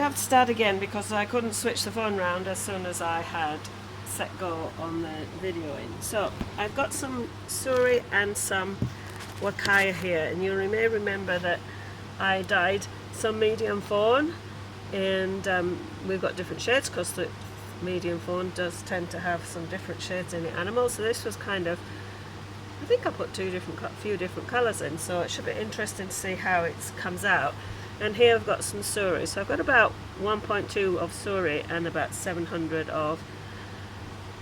have to start again because I couldn't switch the phone round as soon as I had set go on the videoing. So I've got some suri and some huacaya here, and you may remember that I dyed some medium fawn, and we've got different shades because the medium fawn does tend to have some different shades in the animal. So this was kind of, I think I put few different colours in, so it should be interesting to see how it comes out. And here I've got some suri, so I've got about 1.2 of suri and about 700 of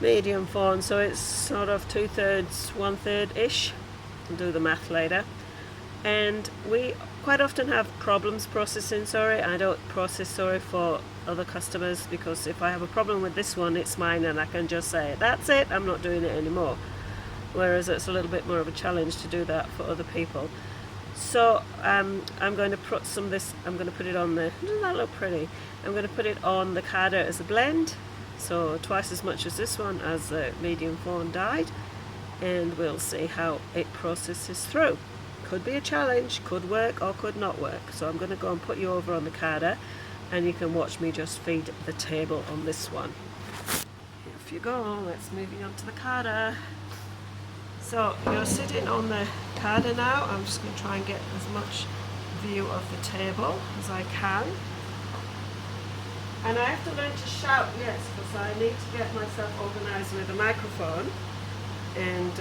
medium fawn, so it's sort of 2/3, 1/3 ish. I'll do the math later. And we quite often have problems processing suri. I don't process suri for other customers because if I have a problem with this one, it's mine and I can just say, that's it, I'm not doing it anymore. Whereas it's a little bit more of a challenge to do that for other people. So I'm going to put some of this, I'm going to put it on the, doesn't that look pretty? I'm going to put it on the carder as a blend, so twice as much as this one as the medium fawn dyed, and we'll see how it processes through. Could be a challenge, could work or could not work. So I'm going to go and put you over on the carder and you can watch me just feed the table on this one. Off you go, let's move you on to the carder. So you're sitting on the carder now. I'm just going to try and get as much view of the table as I can. And I have to learn to shout, yes, because I need to get myself organised with a microphone. And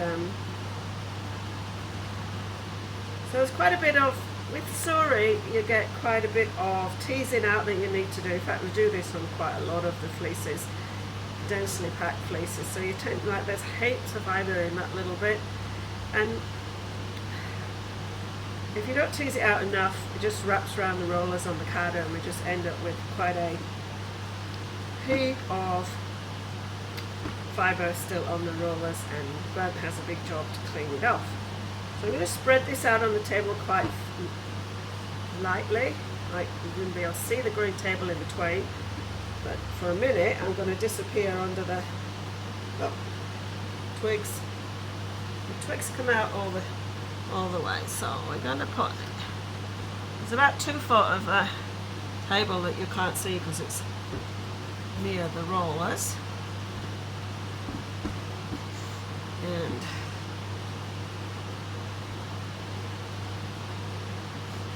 so there's quite a bit of, with suri, you get quite a bit of teasing out that you need to do. In fact, we do this on quite a lot of the fleeces, densely packed fleeces. So you tend, like, there's heaps of fibre in that little bit. And if you don't tease it out enough, it just wraps around the rollers on the carder and we just end up with quite a heap of fibre still on the rollers, and Grant has a big job to clean it off. So I'm going to spread this out on the table quite lightly, like you wouldn't be able to see the green table in between, but for a minute I'm going to disappear under the twigs. The twigs come out all the way, so we're going to put, there's about 2 foot of the table that you can't see because it's near the rollers. And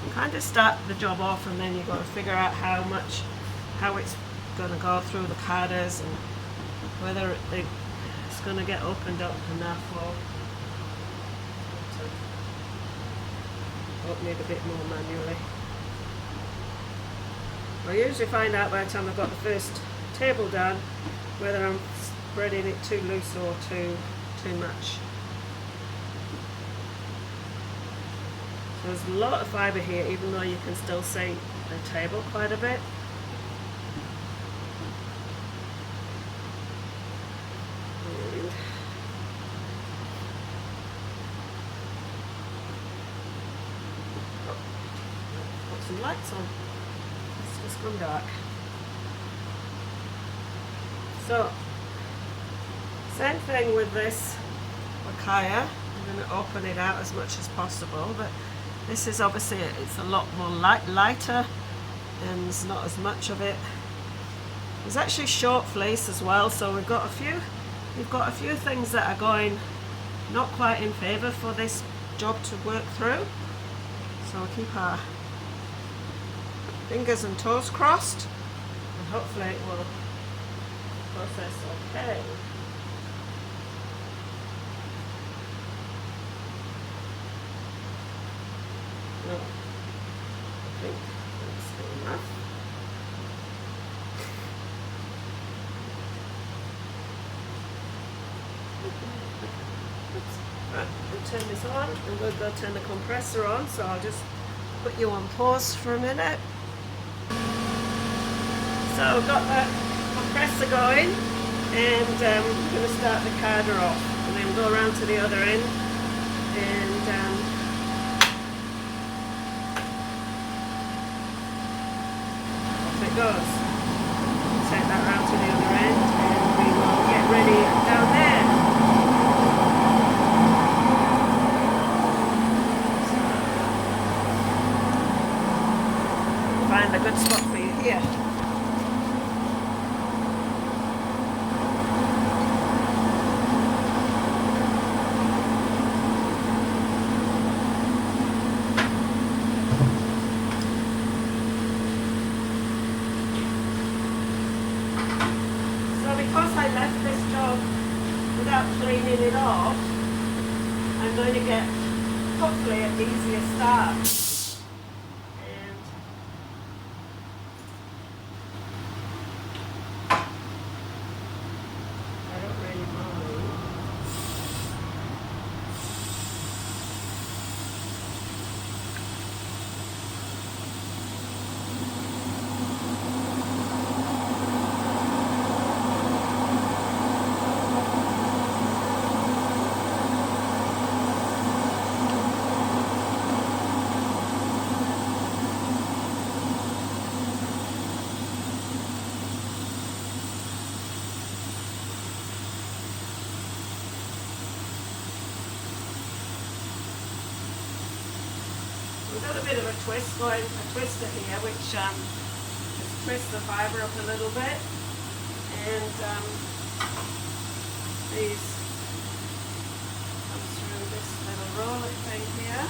you kind of start the job off and then you've got to figure out how it's going to go through the carders and whether it's going to get opened up enough or to open it a bit more manually. I usually find out by the time I've got the first table done whether I'm spreading it too loose or too much. So there's a lot of fibre here, even though you can still see the table quite a bit. And put some lights on. It's just gone dark. So same thing with this huacaya. I'm going to open it out as much as possible, but this is obviously, it's a lot more lighter and there's not as much of it. There's actually short fleece as well, so we've got a few things that are going not quite in favour for this job to work through. So we'll keep our fingers and toes crossed and hopefully it will process okay. No, I think that's enough. Right, we'll turn this on and we'll go turn the compressor on, so I'll just put you on pause for a minute. So I've got the compressor going and I'm going to start the carder off and then go around to the other end and it goes. Take that round to the other end and we will get ready down there. Find a good spot for you here. without cleaning it off, I'm going to get hopefully an easier start. And I don't really mind. We've got a bit of a twister here, which just twists the fibre up a little bit, and these come through this little roller thing here,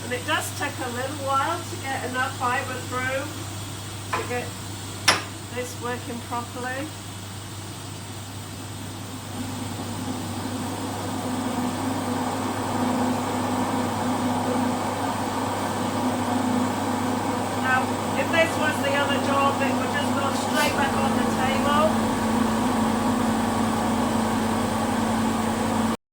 and it does take a little while to get enough fibre through to get this working properly.